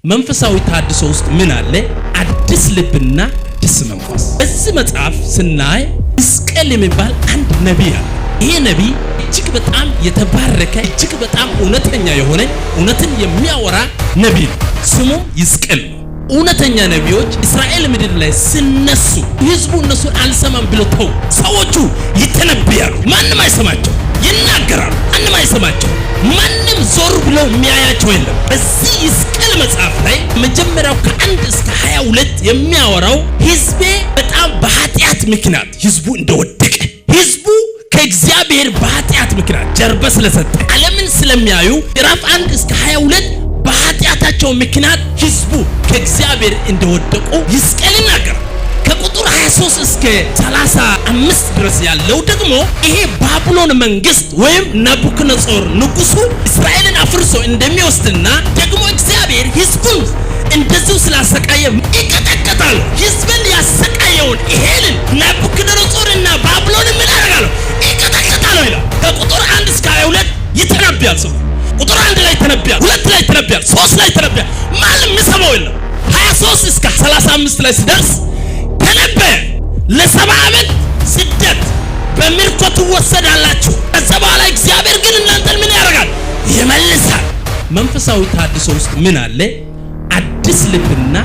መንፈሳዊ ታድሶ ውስጥ ምን አለ? አዲስ ልብና አዲስ መንፈስ። በዚህ መጽሐፍ ስናይ ሕዝቅኤል የሚባል አንድ ነቢይ አለ። ይሄ ነቢይ እጅግ በጣም የተባረከ እጅግ በጣም እውነተኛ የሆነ እውነትን የሚያወራ ነቢይ ነው። ስሙም ሕዝቅኤል ነው። እውነተኛ ነቢዮች እስራኤል ምድር ላይ ሲነሱ ህዝቡ እነሱን አልሰማም ብለው ተው። ሰዎቹ ይተነብያሉ፣ ማንም አይሰማቸው። ይናገራሉ፣ ማንም አይሰማቸው። ማንም ዞር ብለው የሚያያቸው የለም። በዚህ ሕዝቅኤል መጽሐፍ ላይ መጀመሪያው ከ1 እስከ 22 የሚያወራው ህዝቤ በጣም በኃጢአት ምክንያት ህዝቡ እንደወደቀ ህዝቡ ከእግዚአብሔር በኃጢአት ምክንያት ጀርባ ስለሰጠ ዓለምን ስለሚያዩ ምዕራፍ 1 እስከ 22 በኃጢአታቸው ምክንያት ህዝቡ ከእግዚአብሔር እንደወደቁ ሕዝቅኤል ይናገራል። ከቁጥር 23 እስከ 35 ድረስ ያለው ደግሞ ይሄ ባቢሎን መንግስት ወይም ናቡከደነጾር ንጉሱ እስራኤልን አፍርሶ እንደሚወስድና ደግሞ እግዚአብሔር ህዝቡን እንደዚሁ ስላሰቃየ ይቀጠቀጣል። ህዝብን ያሰቃየውን ይሄንን ናቡከደነጾርና ባቢሎን ምን ያደርጋሉ? ይቀጠቀጣሉ ይላል። ከቁጥር 1 እስከ 22 ይተነብያል። ሰው ቁጥር 1 ላይ ተነብያል፣ 2 ላይ ተነብያል፣ 3 ላይ ተነብያል። ማንም የሚሰማው የለም። 23 እስከ 35 ላይ ሲደርስ ተነበየ። ለ70 ዓመት ስደት በምርኮ ትወሰዳላችሁ። ከዛ በኋላ እግዚአብሔር ግን እናንተን ምን ያደርጋል? ይመልሳል። መንፈሳዊ ታድሶ ውስጥ ምን አለ? አዲስ ልብና